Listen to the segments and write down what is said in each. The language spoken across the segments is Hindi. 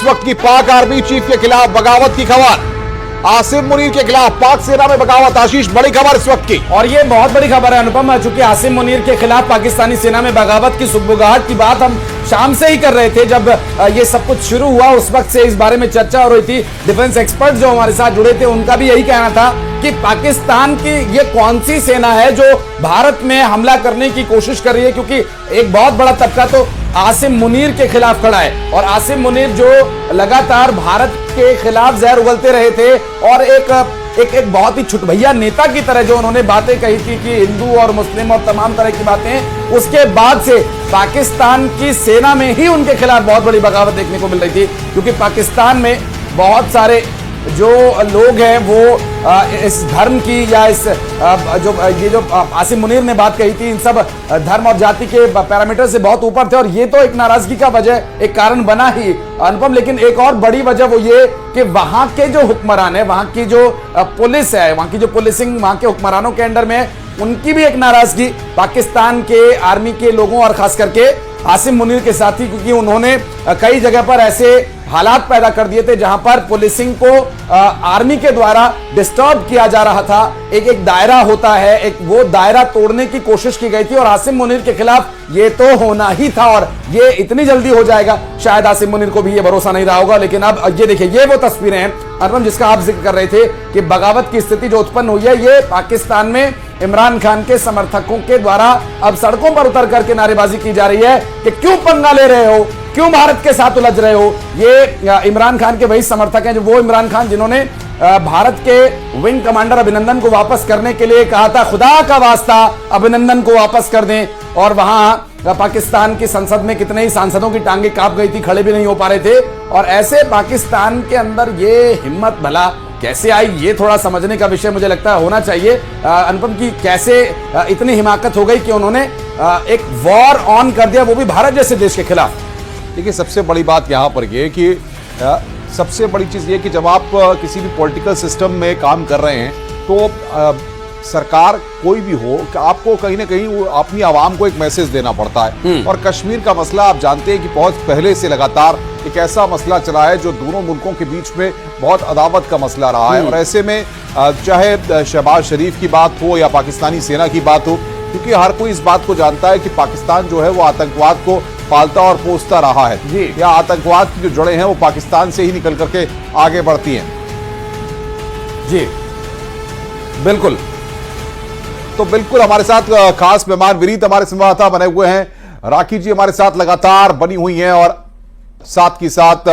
इस वक्त की पाक आर्मी चीफ के खिलाफ बगावत की खबर, आसिम मुनीर के खिलाफ पाक सेना में बगावत। आशीष, बड़ी खबर इस वक्त की। और ये बहुत बड़ी खबर है अनुपम, चूंकि आसिम मुनीर के खिलाफ पाकिस्तानी सेना में बगावत की सुगबुगाहट की बात हम शाम से ही कर रहे थे। जब ये सब कुछ शुरू हुआ उस वक्त से इस बारे में चर्चा हो रही थी। डिफेंस एक्सपर्ट जो हमारे साथ जुड़े थे उनका भी यही कहना था कि पाकिस्तान की ये कौन सी सेना है जो भारत में हमला करने की कोशिश कर रही है, क्योंकि एक बहुत बड़ा तबका तो आसिम मुनीर के खिलाफ खड़ा है। और आसिम मुनीर जो लगातार भारत के खिलाफ जहर उगलते रहे थे और एक बहुत ही छुटभैया नेता की तरह जो उन्होंने बातें कही थी कि हिंदू और मुस्लिम और तमाम तरह की बातें, उसके बाद से पाकिस्तान की सेना में ही उनके खिलाफ बहुत बड़ी बगावत देखने को मिल रही थी। क्योंकि पाकिस्तान में बहुत सारे जो लोग हैं वो इस धर्म की या इस जो आसिम मुनीर ने बात कही थी, इन सब धर्म और जाति के पैरामीटर से बहुत ऊपर थे। और ये तो एक नाराजगी का वजह, एक कारण बना ही अनुपम। लेकिन एक और बड़ी वजह वो ये कि वहां के जो हुक्मरान है, वहां की जो पुलिस है, वहां की जो पुलिसिंग वहां के हुक्मरानों के अंडर में, उनकी भी एक नाराजगी पाकिस्तान के आर्मी के लोगों और खास करके आसिम मुनीर के साथी, क्योंकि उन्होंने कई जगह पर ऐसे हालात पैदा कर दिए थे जहां पर पुलिसिंग को आर्मी के द्वारा डिस्टर्ब किया जा रहा था। एक दायरा होता है, एक वो दायरा तोड़ने की कोशिश की गई थी और आसिम मुनीर के खिलाफ ये तो होना ही था। और ये इतनी जल्दी हो जाएगा शायद आसिम मुनीर को भी ये भरोसा नहीं रहा होगा। लेकिन अब ये देखिए, ये वो तस्वीरें हैं अनुपम जिसका आप जिक्र कर रहे थे कि बगावत की स्थिति जो उत्पन्न हुई है, ये पाकिस्तान में इमरान खान के समर्थकों के द्वारा अब सड़कों पर उतर करके नारेबाजी की जा रही है कि क्यों पंगा ले रहे हो, क्यों भारत के साथ उलझ रहे हो। ये इमरान खान के वही समर्थक हैं, जो वो इमरान खान जिन्होंने भारत के विंग कमांडर अभिनंदन को वापस करने के लिए कहा था, खुदा का वास्ता अभिनंदन को वापस कर दें। और वहां पाकिस्तान की संसद में कितने ही सांसदों की टांगे कांप गई थी, खड़े भी नहीं हो पा रहे थे। और ऐसे पाकिस्तान के अंदर ये हिम्मत भला कैसे आई, ये थोड़ा समझने का विषय मुझे लगता है होना चाहिए अनुपम, की कैसे इतनी हिमाकत हो गई कि उन्होंने एक वॉर ऑन कर दिया, वो भी भारत जैसे देश के खिलाफ। देखिए, सबसे बड़ी बात यहाँ पर ये कि सबसे बड़ी चीज़ ये कि जब आप किसी भी पॉलिटिकल सिस्टम में काम कर रहे हैं तो सरकार कोई भी हो, आपको कहीं ना कहीं अपनी आवाम को एक मैसेज देना पड़ता है। और कश्मीर का मसला आप जानते हैं कि बहुत पहले से लगातार एक ऐसा मसला चला है जो दोनों मुल्कों के बीच में बहुत अदावत का मसला रहा है। और ऐसे में चाहे शहबाज शरीफ की बात हो या पाकिस्तानी सेना की बात हो, क्योंकि हर कोई इस बात को जानता है कि पाकिस्तान जो है वो आतंकवाद को पालता और पोसता रहा है, या आतंकवाद की जो जड़ें हैं वो पाकिस्तान से ही निकल करके आगे बढ़ती हैं। जी बिल्कुल। तो बिल्कुल हमारे साथ खास मेहमान विनीत हमारे संवाददाता बने हुए हैं, राखी जी हमारे साथ लगातार बनी हुई हैं और साथ ही साथ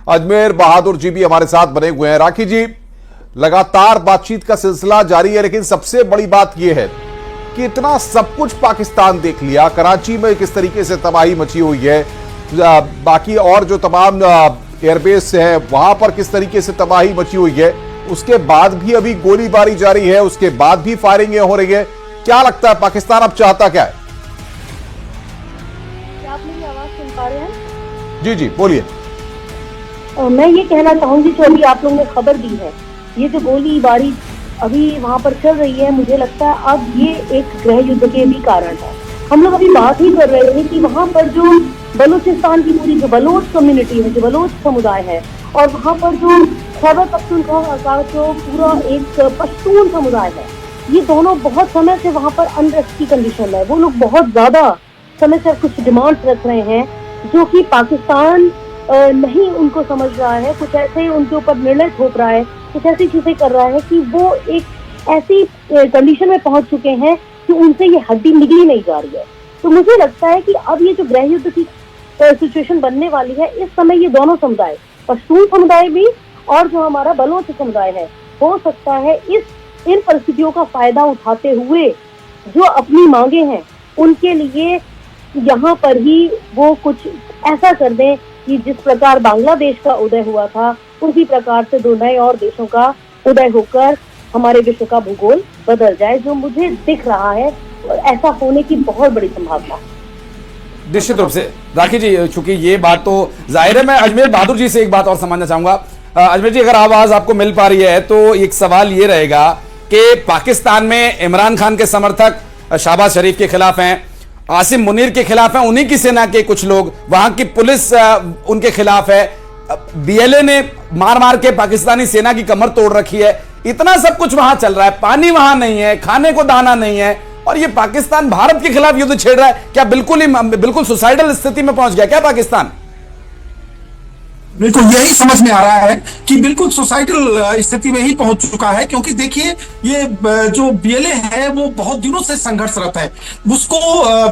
अजमेर बहादुर जी भी हमारे साथ बने हुए हैं। राखी जी, लगातार बातचीत का सिलसिला जारी है, लेकिन सबसे बड़ी बात यह है कि इतना सब कुछ पाकिस्तान देख लिया, कराची में किस तरीके से तबाही मची हुई है, बाकी और जो तमाम एयरबेस है वहां पर किस तरीके से तबाही मची हुई है, उसके बाद भी अभी गोलीबारी जारी है, उसके बाद भी फायरिंग हो रही है। क्या लगता है पाकिस्तान अब चाहता क्या है? क्या आप मेरी आवाज सुन पा रहे हैं? जी जी बोलिए। मैं ये कहना चाहूंगी, जो अभी आप लोगों ने खबर दी है, ये जो गोलीबारी अभी वहाँ पर चल रही है, मुझे लगता है अब ये एक गृह युद्ध के भी कारण है। हम लोग अभी बात ही कर रहे थे कि वहाँ पर जो बलूचिस्तान की पूरी जो बलोच कम्युनिटी है, जो बलोच समुदाय है, और वहाँ पर जो खैबर पख्तूनख्वा का जो पूरा एक पश्तून समुदाय है, ये दोनों बहुत समय से वहाँ पर अनरेस्ट की कंडीशन है। वो लोग बहुत ज्यादा समय से कुछ डिमांड्स रख रहे हैं जो कि पाकिस्तान नहीं उनको समझ रहा है, कुछ ऐसे उनके ऊपर निर्णय थोप रहा है, कुछ ऐसी चीजें कर रहा है कि वो एक ऐसी कंडीशन में पहुंच चुके हैं कि उनसे ये हड्डी निकली नहीं जा रही है। तो मुझे लगता है कि अब ये जो गृह युद्ध की सिचुएशन बनने वाली है, इस समय ये दोनों समुदाय, पश्तून समुदाय भी और जो हमारा बलोच समुदाय है, हो सकता है इन परिस्थितियों का फायदा उठाते हुए जो अपनी मांगे हैं उनके लिए यहाँ पर ही वो कुछ ऐसा कर दें कि जिस प्रकार बांग्लादेश का उदय हुआ था, उसी प्रकार से दो नए और देशों का उदय होकर हमारे विश्व का भूगोल बदल जाए, जो मुझे दिख रहा है। और ऐसा होने की बहुत बड़ी संभावना निश्चित रूप से। राखी जी, चूंकि ये बात तो जाहिर है, मैं अजमेर बहादुर जी से एक बात और समझना चाहूंगा। अजमेर जी, अगर आवाज आपको मिल पा रही है तो एक सवाल ये रहेगा कि पाकिस्तान में इमरान खान के समर्थक शहबाज शरीफ के खिलाफ हैं, आसिम मुनीर के खिलाफ हैं, उन्हीं की सेना के कुछ लोग, वहां की पुलिस उनके खिलाफ है। बीएलए ने मार मार के पाकिस्तानी सेना की कमर तोड़ रखी है, इतना सब कुछ वहां चल रहा है, पानी वहां नहीं है, खाने को दाना नहीं है, और ये पाकिस्तान भारत के खिलाफ युद्ध छेड़ रहा है। क्या बिल्कुल सुसाइडल स्थिति में पहुंच गया क्या पाकिस्तान? बिल्कुल यही समझ में आ रहा है कि बिल्कुल सोसाइटल स्थिति में ही पहुंच चुका है, क्योंकि देखिए ये जो बीएलए है वो बहुत दिनों से संघर्षरत है। उसको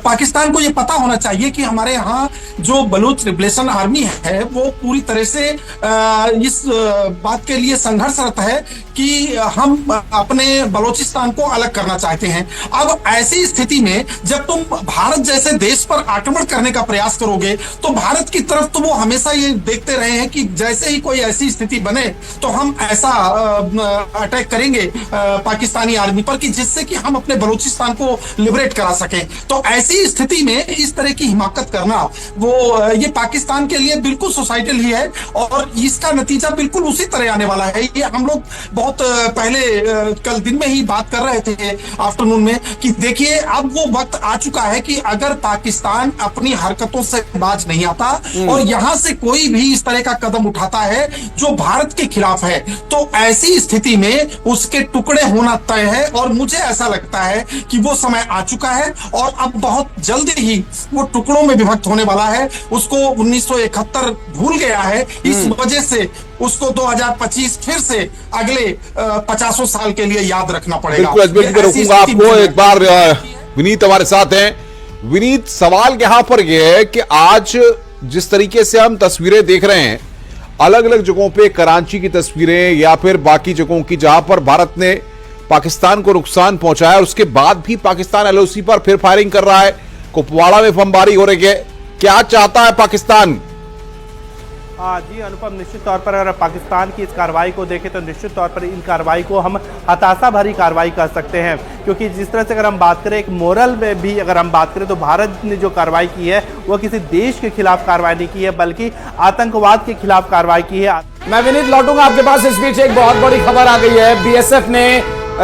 पाकिस्तान को ये पता होना चाहिए कि हमारे यहाँ जो बलूच लिबरेशन आर्मी है वो पूरी तरह से इस बात के लिए संघर्षरत है कि हम अपने बलूचिस्तान को अलग करना चाहते हैं। अब ऐसी स्थिति में जब तुम भारत जैसे देश पर आक्रमण करने का प्रयास करोगे तो भारत की तरफ तो वो हमेशा ये देखते रहे हैं कि जैसे ही कोई ऐसी स्थिति बने तो हम ऐसा अटैक करेंगे पाकिस्तानी आर्मी पर कि जिससे कि हम अपने बलूचिस्तान को लिबरेट करा सकें। तो ऐसी स्थिति में इस तरह की हिमाकत करना वो ये पाकिस्तान के लिए बिल्कुल सोसाइटल ही है, और इसका नतीजा बिल्कुल उसी तरह आने वाला है। ये हम लोग बहुत पहले कल दिन में ही बात कर रहे थे आफ्टरनून में कि देखिए अब वो वक्त आ चुका है कि अगर पाकिस्तान अपनी हरकतों से बाज नहीं आता और यहां से कोई भी इस तरह का कदम उठाता है जो भारत के खिलाफ है, तो ऐसी स्थिति में उसके टुकड़े होना तय है। और मुझे ऐसा लगता है कि वो समय आ चुका है और अब बहुत जल्दी ही वो टुकड़ों में विभक्त होने वाला है। उसको 1971 भूल गया है, इस वजह से उसको 2025 फिर से अगले 50 साल के लिए याद रखना पड़ेगा। बिल्कुल रुकूंगा आपको एक बार। विनीत हमारे साथ हैं। विनीत, सवाल यहां पर यह है कि आज जिस तरीके से हम तस्वीरें देख रहे हैं अलग अलग जगहों पे, कराची की तस्वीरें या फिर बाकी जगहों की जहां पर भारत ने पाकिस्तान को नुकसान पहुंचाया और उसके बाद भी पाकिस्तान एलओसी पर फिर फायरिंग कर रहा है, कुपवाड़ा में बमबारी हो रही है, क्या चाहता है पाकिस्तान? जी अनुपम, निश्चित तौर पर अगर पाकिस्तान की इस कार्रवाई को देखें तो निश्चित तौर पर इन कार्रवाई को हम हताशा भरी कार्रवाई कर सकते हैं, क्योंकि जिस तरह से अगर हम बात करें एक मोरल में भी अगर हम बात करें तो भारत ने जो कार्रवाई की है वो किसी देश के खिलाफ कार्रवाई नहीं की है बल्कि आतंकवाद के खिलाफ कार्रवाई की है। मैं विनीत लौटूंगा आपके पास। इस बीच एक बहुत बड़ी खबर आ गई है, बीएसएफ ने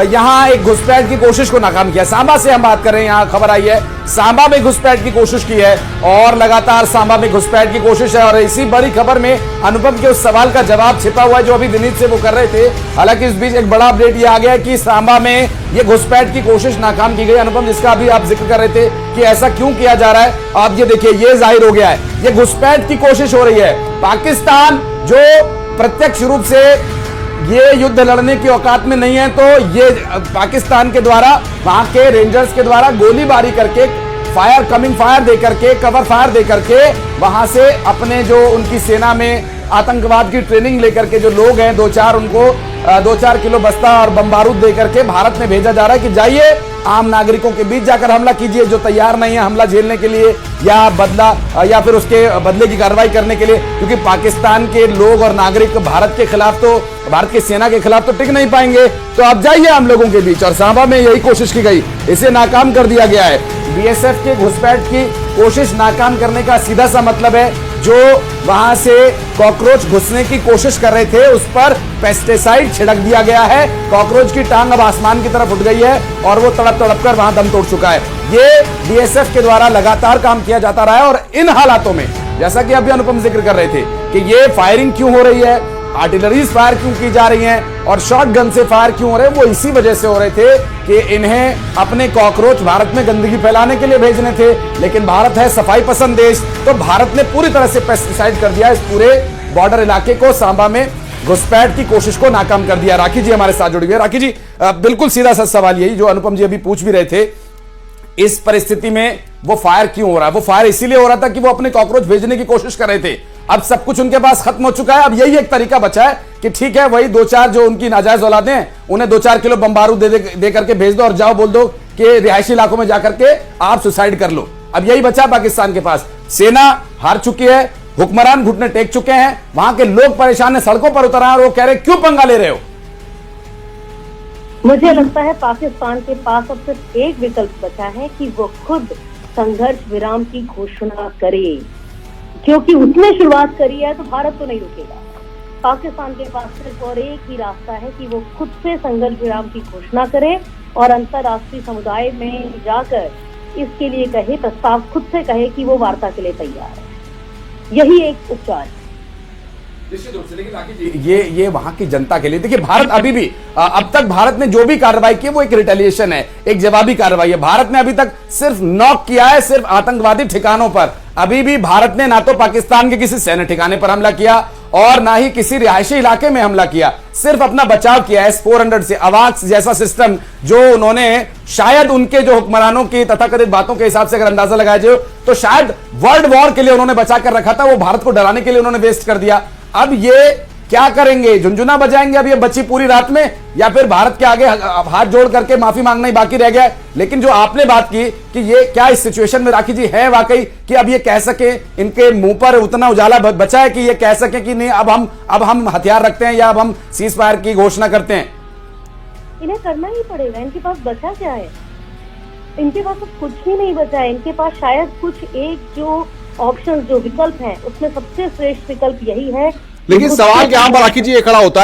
यहां एक घुसपैठ की कोशिश को नाकाम किया। सांबा से हम बात कर रहे हैं, यहां खबर आई है सांबा में घुसपैठ की कोशिश की है और लगातार सांबा में घुसपैठ की कोशिश है। और इसी बड़ी खबर में अनुपम के उस सवाल का जवाब छिपा हुआ है जो अभी विनीत से वो कर रहे थे। हालांकि इस बीच एक बड़ा अपडेट ये आ गया कि सांबा में ये घुसपैठ की कोशिश नाकाम की गई। अनुपम, जिसका अभी आप जिक्र कर रहे थे कि ऐसा क्यों किया जा रहा है, आप ये देखिए ये जाहिर हो गया है, ये घुसपैठ की कोशिश हो रही है। पाकिस्तान जो प्रत्यक्ष रूप से ये युद्ध लड़ने की औकात में नहीं है, तो ये पाकिस्तान के द्वारा वहां के रेंजर्स के द्वारा गोलीबारी करके कमिंग फायर दे करके, कवर फायर दे करके वहां से अपने जो उनकी सेना में आतंकवाद की ट्रेनिंग लेकर के जो लोग हैं उनको 2-4 किलो बस्ता और बम बारूद दे करके भारत में भेजा जा रहा है कि जाइए आम नागरिकों के बीच जाकर हमला कीजिए, जो तैयार नहीं है हमला झेलने के लिए या बदला या फिर उसके बदले की कार्रवाई करने के लिए। क्योंकि पाकिस्तान के लोग और नागरिक भारत के खिलाफ तो, भारत की सेना के खिलाफ तो टिक नहीं पाएंगे, तो अब जाइए आम लोगों के बीच। और सांबा में यही कोशिश की गई, इसे नाकाम कर दिया गया है। बीएसएफ के घुसपैठ की कोशिश नाकाम करने का सीधा सा मतलब है जो वहां से कॉकरोच घुसने की कोशिश कर रहे थे उस पर पेस्टिसाइड छिड़क दिया गया है। कॉकरोच की टांग अब आसमान की तरफ उठ गई है और वो तड़प तड़प कर वहां दम तोड़ चुका है। ये बीएसएफ के द्वारा लगातार काम किया जाता रहा है। और इन हालातों में जैसा कि अभी अनुपम जिक्र कर रहे थे कि ये फायरिंग क्यों हो रही है, आर्टिलरीज फायर क्यों की जा रही हैं और शॉट गन से फायर क्यों हो रहे हैं, वो इसी वजह से हो रहे थे कि इन्हें अपने कॉकरोच भारत में गंदगी फैलाने के लिए भेजने थे। लेकिन भारत है सफाई पसंद देश, तो भारत ने पूरी तरह से पेस्टिसाइड कर दिया इस पूरे बॉर्डर इलाके को। सांबा में घुसपैठ की कोशिश को नाकाम कर दिया। राखी जी हमारे साथ जुड़ी हुई है। राखी जी, बिल्कुल सीधा सा सवाल यही जो अनुपम जी अभी पूछ भी रहे थे, इस परिस्थिति में वो फायर क्यों हो रहा है? वो फायर इसीलिए हो रहा था कि वो अपने कॉकरोच भेजने की कोशिश कर रहे थे। अब सब कुछ उनके पास खत्म हो चुका है, अब यही एक तरीका बचा है कि ठीक है वही 2-4 जो उनकी नाजायज औलादे हैं उन्हें 2-4 किलो बम बारूद दे करके भेज दो और जाओ बोल दो कि रिहायशी इलाकों में जाकर के आप सुसाइड कर लो। अब यही बचा पाकिस्तान के पास। सेना हार चुकी है, हुक्मरान घुटने टेक चुके हैं, वहां के लोग परेशान है, सड़कों पर उतर आए और वो कह रहे क्यों पंगा ले रहे हो? मुझे लगता है पाकिस्तान के पास अब सिर्फ एक विकल्प बचा है कि वो खुद संघर्ष विराम की घोषणा करे, क्योंकि उसने शुरुआत करी है तो भारत तो नहीं रुकेगा। पाकिस्तान के पास सिर्फ और एक ही रास्ता है कि वो खुद से संघर्ष विराम की घोषणा करे और अंतर्राष्ट्रीय समुदाय में जाकर इसके लिए कहे, प्रस्ताव खुद से कहे कि वो वार्ता के लिए तैयार है। यही एक उपचार है। निश्चित रूप से, लेकिन राकेश जी, ये वहां की जनता के लिए देखिए, भारत अभी भी अब तक भारत ने जो भी कार्रवाई की है वो एक रिटेलिएशन है, एक जवाबी कार्रवाई है। भारत ने अभी तक सिर्फ नॉक किया है, सिर्फ आतंकवादी ठिकानों पर। अभी भी भारत ने ना तो पाकिस्तान के किसी सैन्य ठिकाने पर हमला किया और ना ही किसी रिहायशी इलाके में हमला किया, सिर्फ अपना बचाव किया। S-400 से अवाक्स जैसा सिस्टम जो उन्होंने शायद उनके जो हुक्मरानों की तथाकथित बातों के हिसाब से अगर अंदाजा लगाया जाए तो शायद वर्ल्ड वॉर के लिए उन्होंने बचा कर रखा था, वो भारत को डराने के लिए उन्होंने वेस्ट कर दिया। अब ये क्या करेंगे, झुंझुना बजाएंगे अब ये बच्ची पूरी रात में, या फिर भारत के आगे हाथ जोड़ करके माफी मांगना ही बाकी रह गया है? लेकिन जो आपने बात की कि ये क्या इस सिचुएशन में राखी जी है वाकई कि अब ये कह सके, इनके मुंह पर उतना उजाला बचा है कि ये कह सके कि नहीं अब हम हथियार रखते हैं या अब हम सीज फायर की घोषणा करते हैं? इन्हें करना ही पड़ेगा, इनके पास बचा क्या है? इनके पास तो कुछ ही नहीं बचा है। इनके पास शायद कुछ एक जो ऑप्शन, जो विकल्प है, उसमें सबसे श्रेष्ठ विकल्प यही है। लेकिन सवाल यहाँ पर राखी जी ये खड़ा होता है